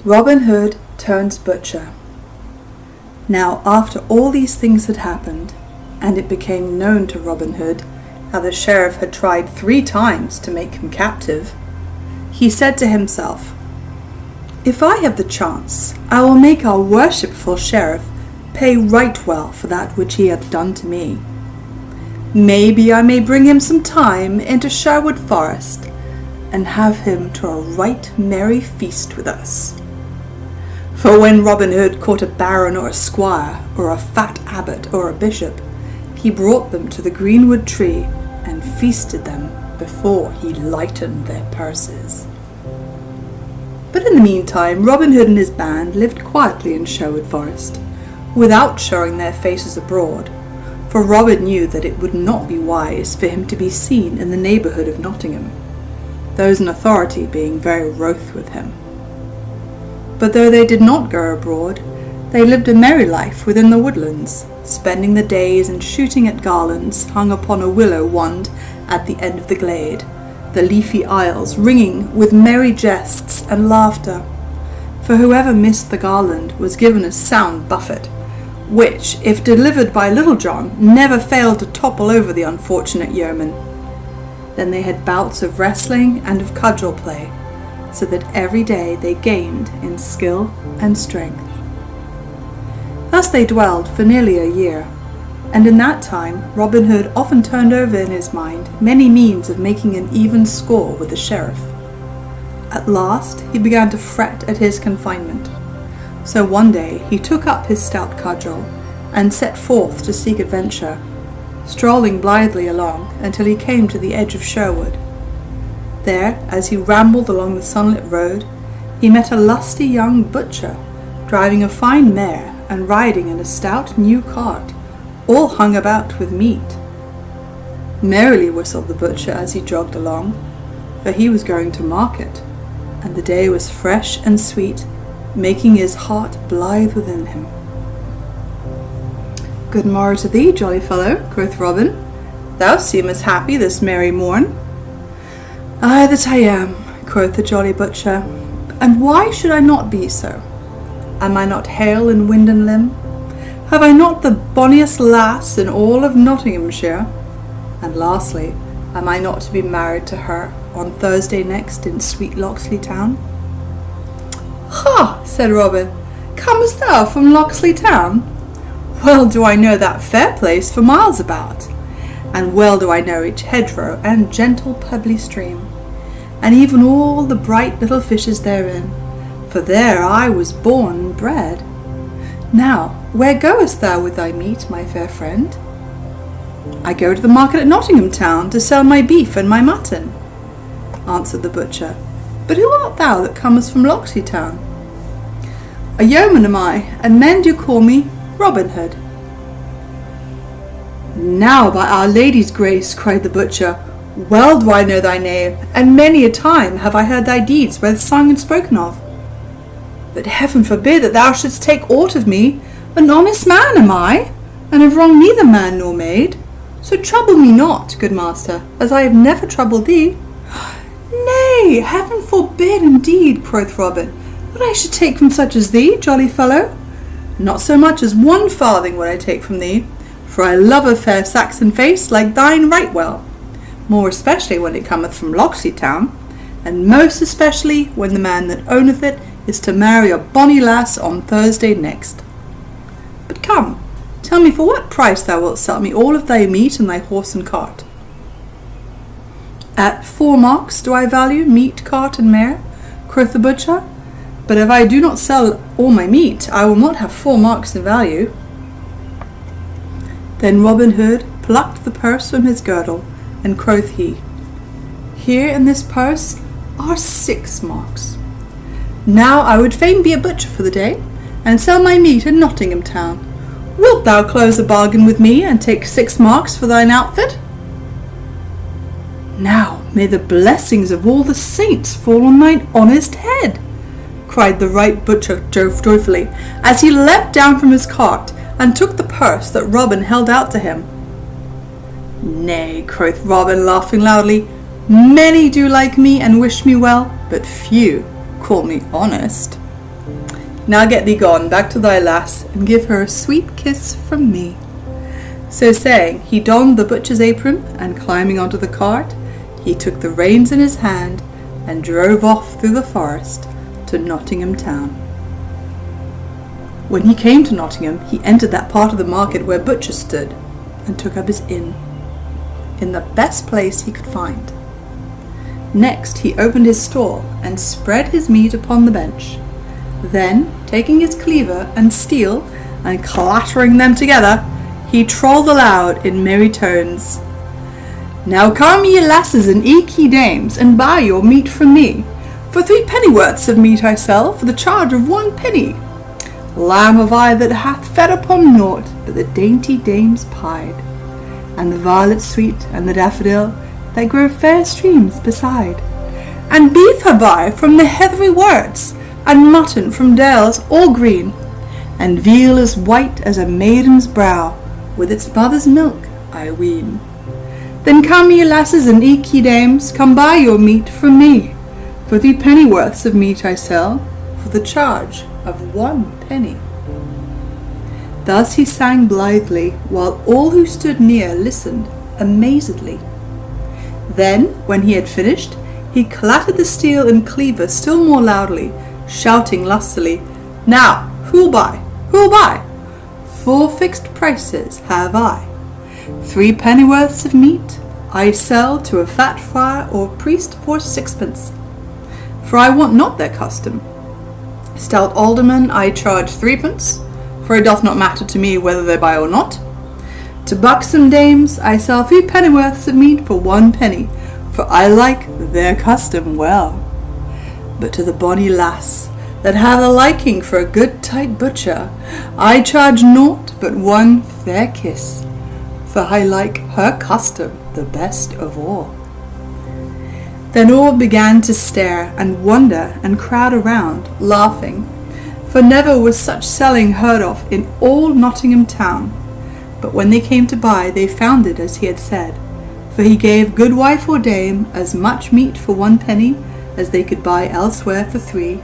Robin Hood turns butcher. Now after all these things had happened, and it became known to Robin Hood how the sheriff had tried 3 times to make him captive, he said to himself, "If I have the chance, I will make our worshipful sheriff pay right well for that which he hath done to me. Maybe I may bring him some time into Sherwood Forest, and have him to a right merry feast with us." For when Robin Hood caught a baron or a squire, or a fat abbot or a bishop, he brought them to the greenwood tree and feasted them before he lightened their purses. But in the meantime, Robin Hood and his band lived quietly in Sherwood Forest, without showing their faces abroad, for Robin knew that it would not be wise for him to be seen in the neighbourhood of Nottingham, those in authority being very wroth with him. But though they did not go abroad, they lived a merry life within the woodlands, spending the days in shooting at garlands hung upon a willow wand at the end of the glade, the leafy aisles ringing with merry jests and laughter, for whoever missed the garland was given a sound buffet, which, if delivered by Little John, never failed to topple over the unfortunate yeoman. Then they had bouts of wrestling and of cudgel play, so that every day they gained in skill and strength. Thus they dwelled for nearly a year, and in that time Robin Hood often turned over in his mind many means of making an even score with the sheriff. At last he began to fret at his confinement, so one day he took up his stout cudgel and set forth to seek adventure, strolling blithely along until he came to the edge of Sherwood. There, as he rambled along the sunlit road, he met a lusty young butcher, driving a fine mare and riding in a stout new cart, all hung about with meat. Merrily whistled the butcher as he jogged along, for he was going to market, and the day was fresh and sweet, making his heart blithe within him. "Good morrow to thee, jolly fellow," quoth Robin. "Thou seemest happy this merry morn." "Ay, that I am," quoth the jolly butcher, "and why should I not be so? Am I not hale in wind and limb? Have I not the bonniest lass in all of Nottinghamshire? And lastly, am I not to be married to her on Thursday next in sweet Locksley town?" "Ha!" said Robin, "comest thou from Locksley town? Well do I know that fair place for miles about, and well do I know each hedgerow and gentle pebbly stream, and even all the bright little fishes therein, for there I was born and bred. Now, where goest thou with thy meat, my fair friend?" "I go to the market at Nottingham town to sell my beef and my mutton," answered the butcher. "But who art thou that comest from Locksley town?" "A yeoman am I, and men do call me Robin Hood." "Now, by Our Lady's grace," cried the butcher, "well do I know thy name, and many a time have I heard thy deeds both sung and spoken of. But heaven forbid that thou shouldst take aught of me. An honest man am I, and have wronged neither man nor maid. So trouble me not, good master, as I have never troubled thee." "Nay, heaven forbid indeed," quoth Robin, "that I should take from such as thee, jolly fellow. Not so much as 1 farthing would I take from thee, for I love a fair Saxon face like thine right well, more especially when it cometh from Locksley town, and most especially when the man that owneth it is to marry a bonny lass on Thursday next. But come, tell me for what price thou wilt sell me all of thy meat and thy horse and cart." "At 4 marks do I value meat, cart, and mare," quoth the butcher, "but if I do not sell all my meat, I will not have 4 marks in value." Then Robin Hood plucked the purse from his girdle, and quoth he, "Here in this purse are 6 marks. Now I would fain be a butcher for the day, and sell my meat in Nottingham town. Wilt thou close a bargain with me, and take 6 marks for thine outfit?" "Now may the blessings of all the saints fall on thine honest head," cried the right butcher joyfully, as he leapt down from his cart, and took the purse that Robin held out to him. "Nay," quoth Robin, laughing loudly, "many do like me and wish me well, but few call me honest." Now get thee gone back to thy lass, and give her a sweet kiss from me." So saying, he donned the butcher's apron, and climbing onto the cart, he took the reins in his hand and drove off through the forest to Nottingham town. When he came to Nottingham, he entered that part of the market where butchers stood, and took up his inn, in the best place he could find. Next he opened his stall, and spread his meat upon the bench. Then, taking his cleaver and steel, and clattering them together, he trolled aloud in merry tones, "Now come ye lasses and eke ye dames, and buy your meat from me. For 3 pennyworths of meat I sell, for the charge of 1 penny. Lamb have I that hath fed upon naught but the dainty dame's pied, and the violet sweet and the daffodil that grow fair streams beside. And beef have I from the heathery worts, and mutton from dales all green, and veal as white as a maiden's brow, with its mother's milk, I ween. Then come ye lasses and eke ye dames, come buy your meat from me. For 3 pennyworths of meat I sell, for the charge of 1 penny." Thus he sang blithely, while all who stood near listened amazedly. Then, when he had finished, he clattered the steel and cleaver still more loudly, shouting lustily, "Now, who'll buy? Who'll buy? 4 fixed prices have I. 3 pennyworths of meat I sell to a fat friar or priest for 6pence, for I want not their custom. Stout aldermen I charge 3pence, for it doth not matter to me whether they buy or not. To buxom dames I sell 3 pennyworths of meat for 1 penny, for I like their custom well. But to the bonny lass that have a liking for a good tight butcher, I charge naught but 1 fair kiss, for I like her custom the best of all." Then all began to stare and wonder and crowd around, laughing, for never was such selling heard of in all Nottingham town. But when they came to buy, they found it as he had said, for he gave goodwife or dame as much meat for 1 penny as they could buy elsewhere for 3.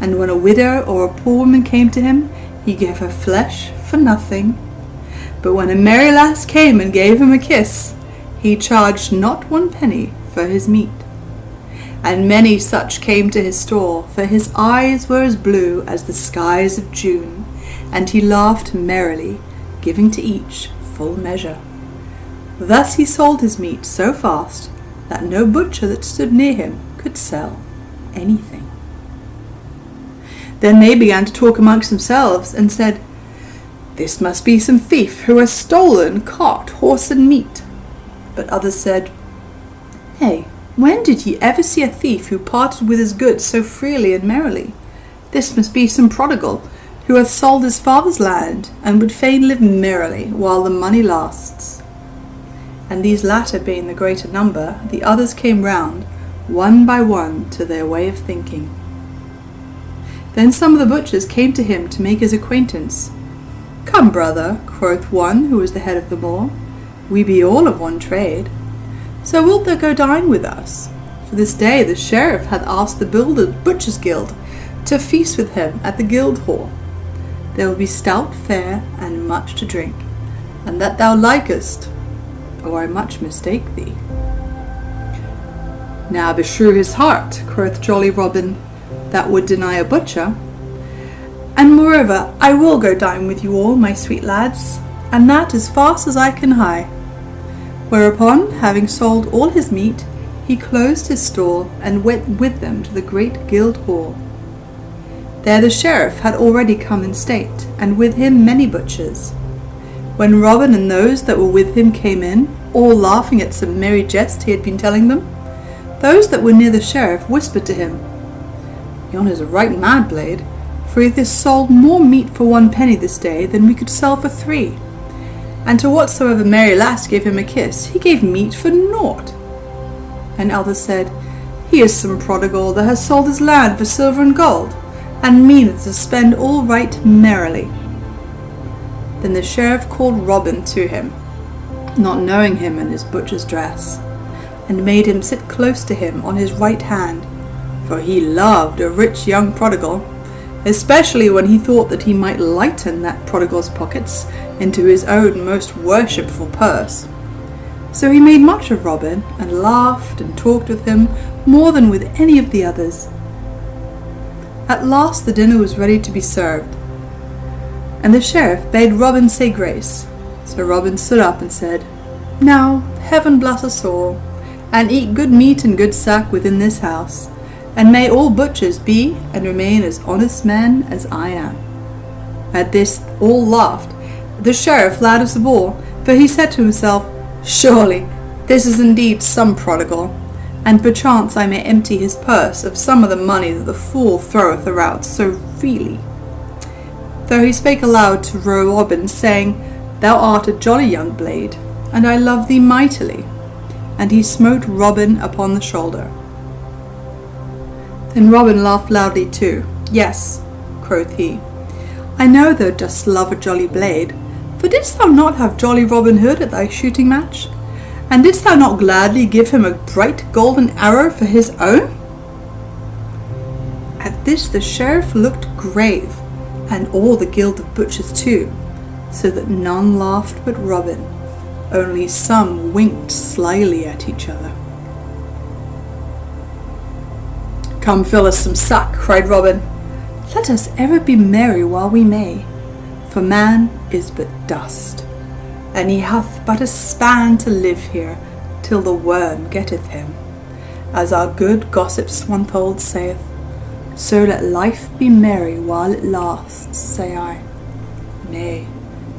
And when a widow or a poor woman came to him, he gave her flesh for nothing. But when a merry lass came and gave him a kiss, he charged not 1 penny for his meat. And many such came to his stall, for his eyes were as blue as the skies of June, and he laughed merrily, giving to each full measure. Thus he sold his meat so fast that no butcher that stood near him could sell anything. Then they began to talk amongst themselves, and said, "This must be some thief who has stolen cart, horse, and meat." But others said, "Nay, when did ye ever see a thief who parted with his goods so freely and merrily? This must be some prodigal who hath sold his father's land, and would fain live merrily while the money lasts." And these latter being the greater number, the others came round, one by one, to their way of thinking. Then some of the butchers came to him to make his acquaintance. "Come, brother," quoth one who was the head of them all, "we be all of one trade. So wilt thou go dine with us? For this day the sheriff hath asked the Butchers' Guild to feast with him at the guild hall. There will be stout fare and much to drink, and that thou likest, or I much mistake thee." "Now beshrew his heart," quoth jolly Robin, "that would deny a butcher. And moreover, I will go dine with you all, my sweet lads, and that as fast as I can hie." Whereupon, having sold all his meat, he closed his stall and went with them to the great guild hall. There the sheriff had already come in state, and with him many butchers. When Robin and those that were with him came in, all laughing at some merry jest he had been telling them, those that were near the sheriff whispered to him, "Yon is a right mad blade, for he hath sold more meat for 1 penny this day than we could sell for 3. And to whatsoever merry lass gave him a kiss, he gave meat for naught." And others said, "He is some prodigal that has sold his land for silver and gold, and meaneth to spend all right merrily." Then the sheriff called Robin to him, not knowing him in his butcher's dress, and made him sit close to him on his right hand, for he loved a rich young prodigal, especially when he thought that he might lighten that prodigal's pockets into his own most worshipful purse. So he made much of Robin, and laughed and talked with him more than with any of the others. At last the dinner was ready to be served, and the sheriff bade Robin say grace. So Robin stood up and said, "Now, heaven bless us all, and eat good meat and good sack within this house, and may all butchers be and remain as honest men as I am." At this all laughed, the sheriff loudest of all, for he said to himself, "Surely this is indeed some prodigal, and perchance I may empty his purse of some of the money that the fool throweth about so freely." Though he spake aloud to Robin, saying, "Thou art a jolly young blade, and I love thee mightily." And he smote Robin upon the shoulder. Then Robin laughed loudly too. "Yes," quoth he, "I know thou dost love a jolly blade, for didst thou not have jolly Robin Hood at thy shooting match? And didst thou not gladly give him a bright golden arrow for his own?" At this the sheriff looked grave, and all the guild of butchers too, so that none laughed but Robin, only some winked slyly at each other. "Come, fill us some sack," cried Robin. "Let us ever be merry while we may, for man is but dust, and he hath but a span to live here till the worm getteth him. As our good gossip Swanthold saith, so let life be merry while it lasts, say I. Nay,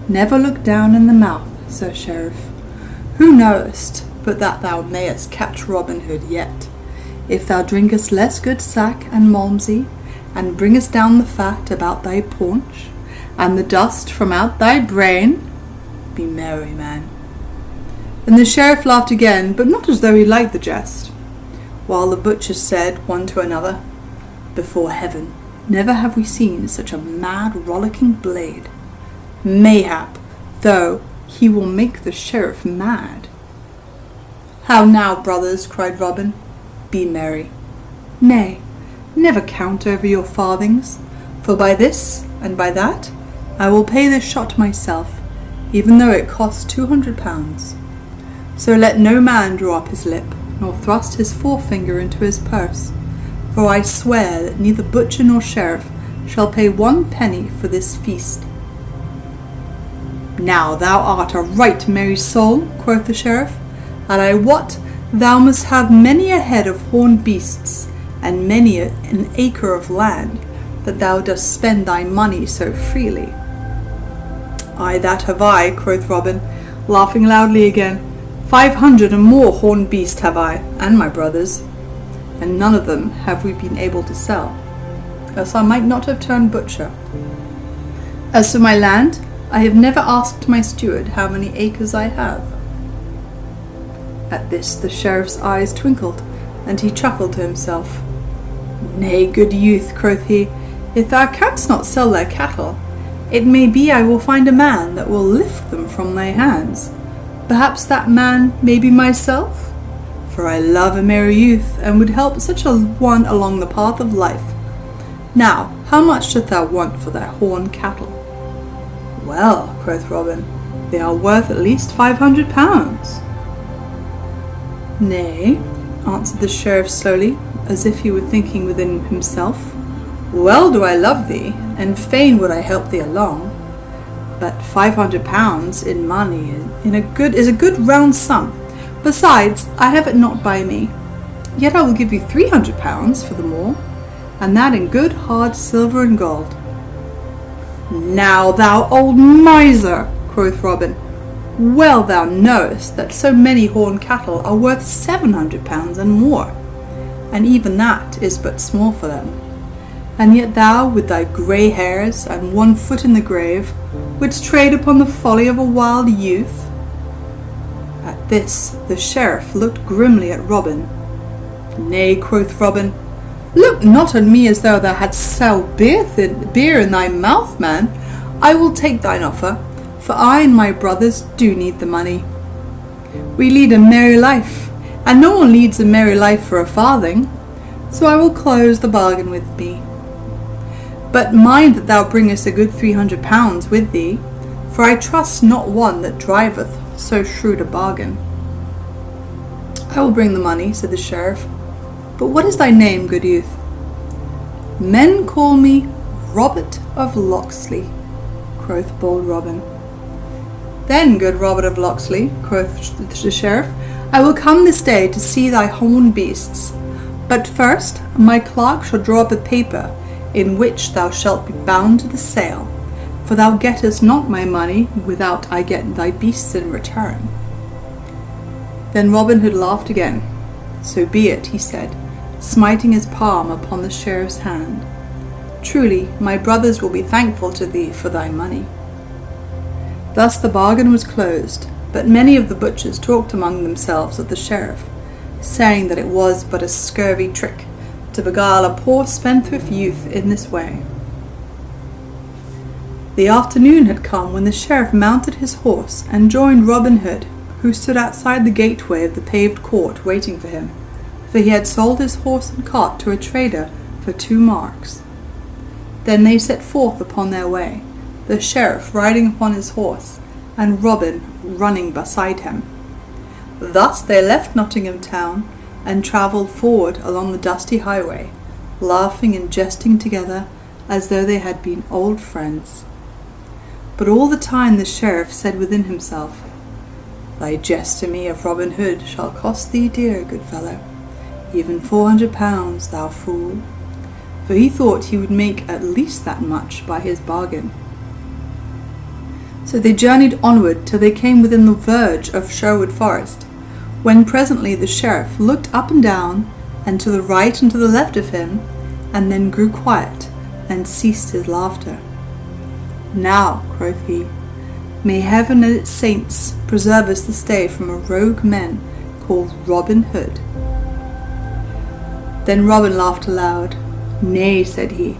never look down in the mouth, Sir Sheriff. Who knowest but that thou mayest catch Robin Hood yet, if thou drinkest less good sack and malmsey, and bringest down the fat about thy paunch, and the dust from out thy brain? Be merry, man." Then the sheriff laughed again, but not as though he liked the jest, while the butchers said one to another, "Before heaven, never have we seen such a mad rollicking blade. Mayhap, though, he will make the sheriff mad." "How now, brothers," cried Robin, "be merry. Nay, never count over your farthings, for by this and by that I will pay this shot myself, even though it cost 200 pounds. So let no man draw up his lip, nor thrust his forefinger into his purse, for I swear that neither butcher nor sheriff shall pay 1 penny for this feast." "Now thou art a right merry soul," quoth the sheriff, "and I wot thou must have many a head of horned beasts, and many an acre of land, that thou dost spend thy money so freely." "Ay, that have I," quoth Robin, laughing loudly again. 500 and more horned beasts have I, and my brothers, and none of them have we been able to sell, else I might not have turned butcher. As for my land, I have never asked my steward how many acres I have." At this the sheriff's eyes twinkled, and he chuckled to himself. "Nay, good youth," quoth he, "if thou canst not sell thy cattle, it may be I will find a man that will lift them from thy hands. Perhaps that man may be myself, for I love a merry youth, and would help such a one along the path of life. Now, how much dost thou want for thy horned cattle?" "Well," quoth Robin, "they are worth at least 500 pounds. "Nay," answered the sheriff slowly, as if he were thinking within himself, "well do I love thee, and fain would I help thee along. But 500 pounds in money is a good round sum. Besides, I have it not by me. Yet I will give you 300 pounds for them all, and that in good hard silver and gold." "Now, thou old miser," quoth Robin, "well thou knowest that so many horned cattle are worth 700 pounds and more, and even that is but small for them. And yet thou, with thy grey hairs and 1 foot in the grave, wouldst trade upon the folly of a wild youth?" At this the sheriff looked grimly at Robin. "Nay," quoth Robin, "look not on me as though thou hadst sour beer in thy mouth, man. I will take thine offer, for I and my brothers do need the money. We lead a merry life, and no one leads a merry life for a farthing, so I will close the bargain with thee. But mind that thou bringest a good 300 pounds with thee, for I trust not one that driveth so shrewd a bargain." "I will bring the money," said the sheriff. "But what is thy name, good youth?" "Men call me Robert of Locksley," quoth bold Robin. "Then, good Robert of Locksley," quoth the sheriff, "I will come this day to see thy horned beasts. But first my clerk shall draw up a paper, in which thou shalt be bound to the sale, for thou gettest not my money without I get thy beasts in return." Then Robin Hood laughed again. "So be it," he said, smiting his palm upon the sheriff's hand. "Truly, my brothers will be thankful to thee for thy money." Thus the bargain was closed, but many of the butchers talked among themselves of the sheriff, saying that it was but a scurvy trick to beguile a poor spendthrift youth in this way. The afternoon had come when the sheriff mounted his horse and joined Robin Hood, who stood outside the gateway of the paved court waiting for him, for he had sold his horse and cart to a trader for 2 marks. Then they set forth upon their way, the sheriff riding upon his horse, and Robin running beside him. Thus they left Nottingham town, and travelled forward along the dusty highway, laughing and jesting together as though they had been old friends. But all the time the sheriff said within himself, "Thy jest to me of Robin Hood shall cost thee dear, good fellow, even 400 pounds, thou fool," for he thought he would make at least that much by his bargain. So they journeyed onward till they came within the verge of Sherwood Forest, when presently the sheriff looked up and down, and to the right and to the left of him, and then grew quiet, and ceased his laughter. "Now," quoth he, "may heaven and its saints preserve us this day from a rogue man called Robin Hood." Then Robin laughed aloud. "Nay," said he,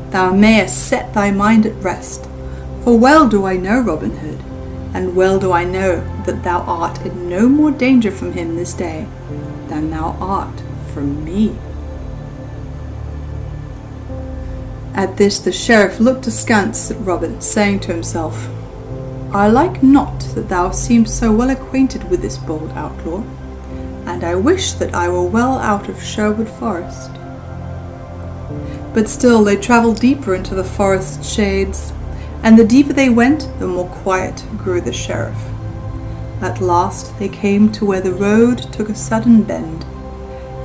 "thou mayest set thy mind at rest, for well do I know Robin Hood, and well do I know that thou art in no more danger from him this day than thou art from me." At this the sheriff looked askance at Robin, saying to himself, "I like not that thou seemst so well acquainted with this bold outlaw, and I wish that I were well out of Sherwood Forest." But still they travelled deeper into the forest shades, and the deeper they went, the more quiet grew the sheriff. At last they came to where the road took a sudden bend,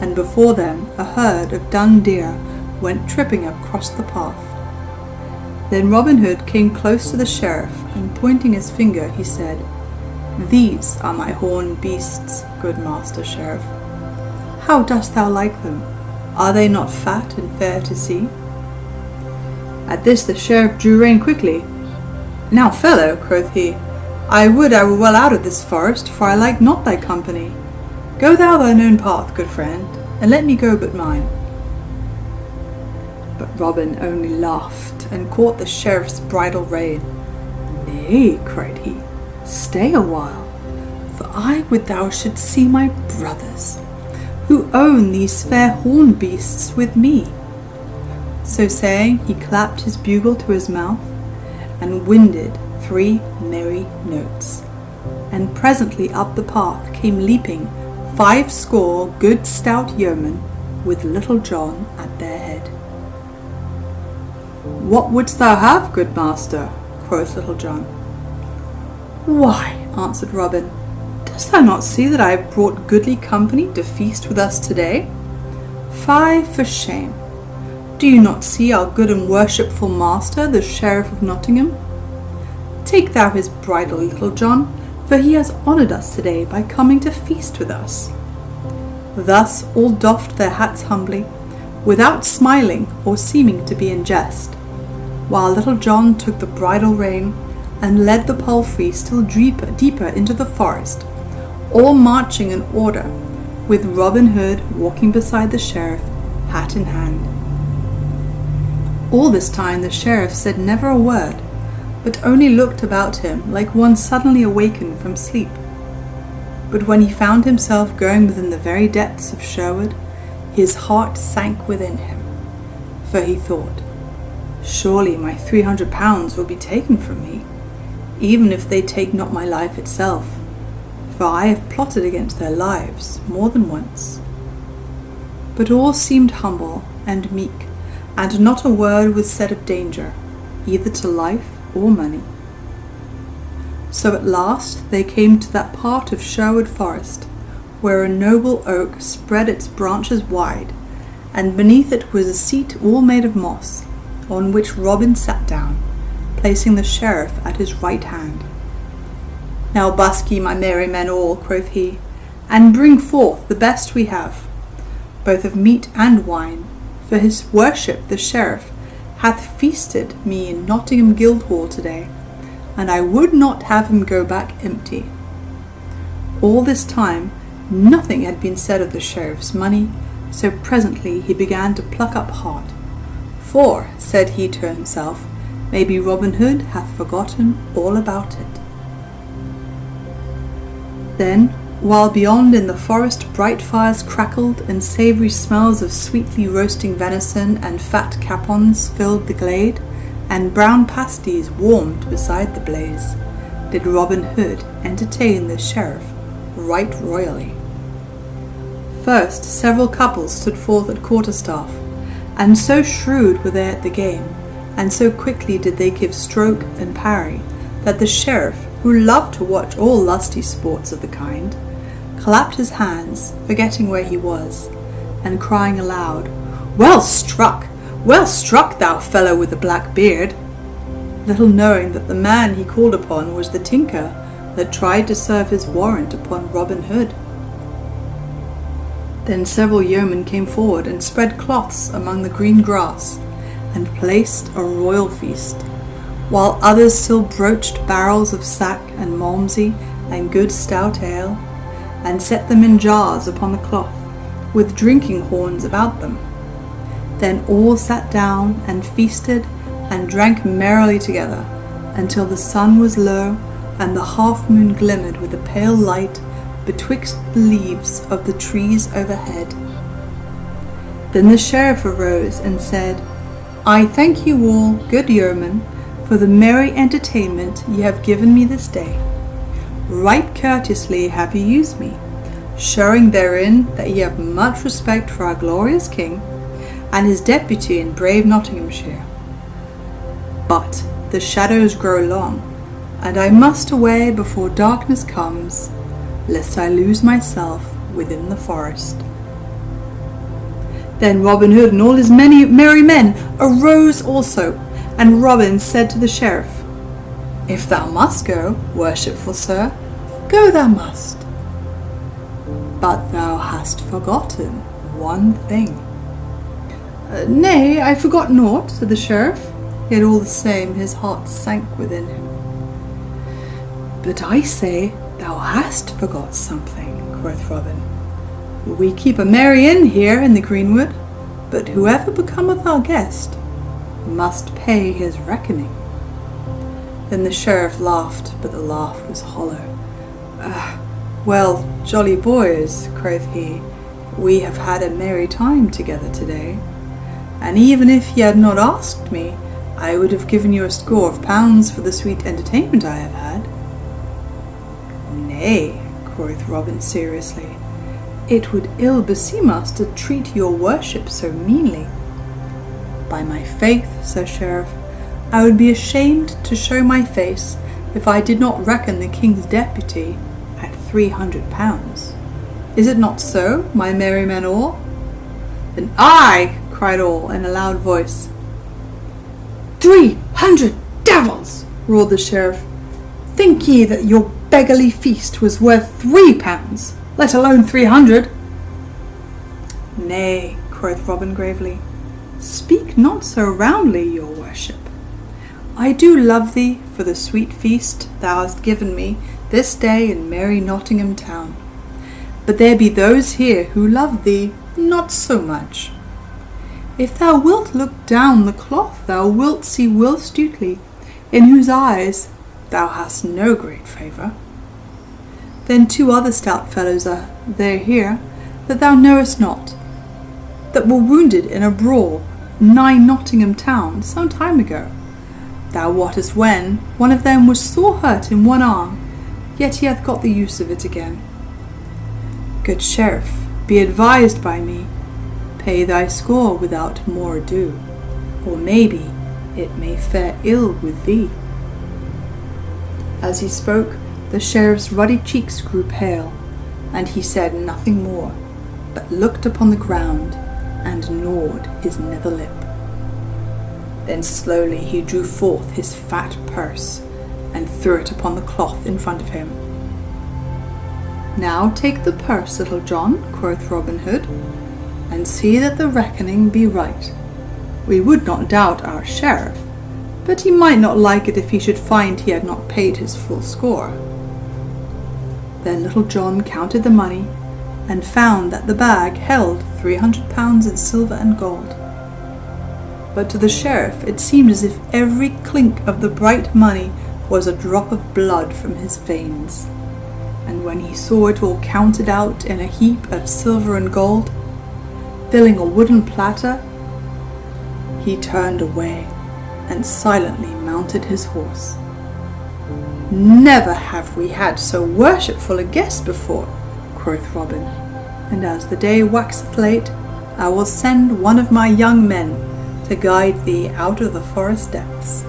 and before them a herd of dun deer went tripping across the path. Then Robin Hood came close to the sheriff, and pointing his finger, he said, "These are my horned beasts, good master sheriff. How dost thou like them? Are they not fat and fair to see?" At this the sheriff drew rein quickly. "Now, fellow," quoth he, I would I were well out of this forest, for I like not thy company. Go thou thine own path, good friend, and let me go but mine." But Robin only laughed, and caught the sheriff's bridle rein. "Nay," cried he, "stay a while, for I would thou shouldst see my brothers, who own these fair horned beasts with me." So saying, he clapped his bugle to his mouth, and winded 3 merry notes, and presently up the path came leaping 50 good stout yeomen, with Little John at their head. "What wouldst thou have, good master?" quoth Little John. "Why," answered Robin, "dost thou not see that I have brought goodly company to feast with us today? Fie for shame! Do you not see our good and worshipful master, the Sheriff of Nottingham? Take thou his bridle, Little John, for he has honoured us today by coming to feast with us." Thus all doffed their hats humbly, without smiling or seeming to be in jest, while Little John took the bridle rein and led the palfrey still deeper into the forest, all marching in order, with Robin Hood walking beside the sheriff, hat in hand. All this time the sheriff said never a word, but only looked about him like one suddenly awakened from sleep. But when he found himself going within the very depths of Sherwood, his heart sank within him, for he thought, Surely my £300 will be taken from me, even if they take not my life itself, for I have plotted against their lives more than once. But all seemed humble and meek, and not a word was said of danger, either to life or money. So at last they came to that part of Sherwood Forest where a noble oak spread its branches wide, and beneath it was a seat all made of moss, on which Robin sat down, placing the sheriff at his right hand. Now busk ye, my merry men all, quoth he, and bring forth the best we have, both of meat and wine, for his worship the sheriff hath feasted me in Nottingham Guildhall today, and I would not have him go back empty. All this time nothing had been said of the sheriff's money, so presently he began to pluck up heart. For, said he to himself, maybe Robin Hood hath forgotten all about it. Then, while beyond in the forest bright fires crackled, and savoury smells of sweetly roasting venison and fat capons filled the glade, and brown pasties warmed beside the blaze, did Robin Hood entertain the sheriff right royally. First several couples stood forth at quarterstaff, and so shrewd were they at the game, and so quickly did they give stroke and parry, that the sheriff, who loved to watch all lusty sports of the kind, clapped his hands, forgetting where he was, and crying aloud, well struck, thou fellow with the black beard, little knowing that the man he called upon was the tinker that tried to serve his warrant upon Robin Hood. Then several yeomen came forward and spread cloths among the green grass, and placed a royal feast, while others still broached barrels of sack and malmsey and good stout ale, and set them in jars upon the cloth, with drinking horns about them. Then all sat down and feasted and drank merrily together, until the sun was low, and the half-moon glimmered with a pale light betwixt the leaves of the trees overhead. Then the sheriff arose and said, I thank you all, good yeomen, for the merry entertainment ye have given me this day. Right courteously have ye used me, showing therein that ye have much respect for our glorious king, and his deputy in brave Nottinghamshire. But the shadows grow long, and I must away before darkness comes, lest I lose myself within the forest. Then Robin Hood and all his many merry men arose also, and Robin said to the sheriff, If thou must go, worshipful sir, go thou must. But thou hast forgotten one thing. Nay, I forgot naught, said the sheriff, yet all the same his heart sank within him. But I say, thou hast forgot something, quoth Robin. We keep a merry inn here in the greenwood, but whoever becometh our guest must pay his reckoning. Then the sheriff laughed, but the laugh was hollow. Well, jolly boys, quoth he, we have had a merry time together today, and even if ye had not asked me, I would have given you a score of pounds for the sweet entertainment I have had. Nay, quoth Robin seriously, it would ill beseem us to treat your worship so meanly. By my faith, Sir Sheriff, I would be ashamed to show my face if I did not reckon the king's deputy at £300. Is it not so, my merry men all? Then aye, cried all in a loud voice. 300 devils, roared the sheriff. Think ye that your beggarly feast was worth £3, let alone 300? Nay, quoth Robin gravely, speak not so roundly, your worship. I do love thee for the sweet feast thou hast given me this day in merry Nottingham town. But there be those here who love thee not so much. If thou wilt look down the cloth, thou wilt see Will Stutely, in whose eyes thou hast no great favour. Then 2 other stout fellows are there here, that thou knowest not, that were wounded in a brawl nigh Nottingham town some time ago. Thou wottest when one of them was sore hurt in one arm, yet he hath got the use of it again. Good sheriff, be advised by me, pay thy score without more ado, or maybe it may fare ill with thee. As he spoke, the sheriff's ruddy cheeks grew pale, and he said nothing more, but looked upon the ground and gnawed his nether lip. Then slowly he drew forth his fat purse and threw it upon the cloth in front of him. Now take the purse, Little John, quoth Robin Hood, and see that the reckoning be right. We would not doubt our sheriff, but he might not like it if he should find he had not paid his full score. Then Little John counted the money, and found that the bag held 300 pounds in silver and gold. But to the sheriff it seemed as if every clink of the bright money was a drop of blood from his veins. And when he saw it all counted out in a heap of silver and gold, filling a wooden platter, he turned away and silently mounted his horse. Never have we had so worshipful a guest before, quoth Robin, and as the day waxeth late, I will send one of my young men to guide thee out of the forest depths.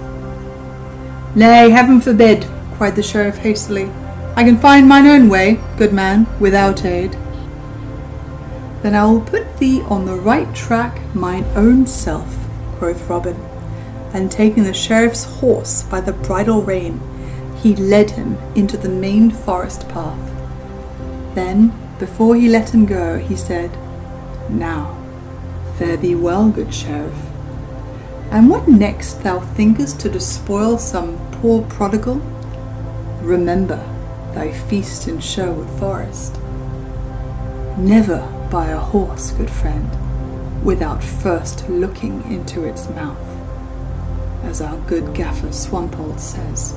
Nay, heaven forbid, cried the sheriff hastily. I can find mine own way, good man, without aid. Then I will put thee on the right track mine own self, quoth Robin, and taking the sheriff's horse by the bridle rein, he led him into the main forest path. Then, before he let him go, he said, Now, fare thee well, good sheriff. And what next thou thinkest to despoil some poor prodigal? Remember thy feast in Sherwood Forest. Never buy a horse, good friend, without first looking into its mouth, as our good gaffer Swanpold says.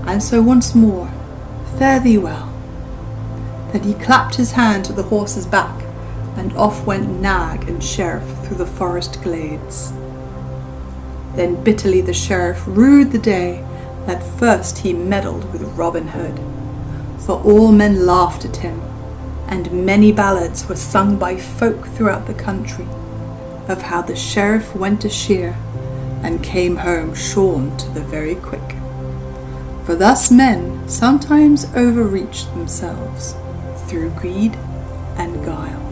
And so once more, fare thee well. Then he clapped his hand to the horse's back, and off went nag and sheriff through the forest glades. Then bitterly the sheriff rued the day that first he meddled with Robin Hood, for all men laughed at him, and many ballads were sung by folk throughout the country of how the sheriff went to shear and came home shorn to the very quick. For thus men sometimes overreached themselves through greed and guile.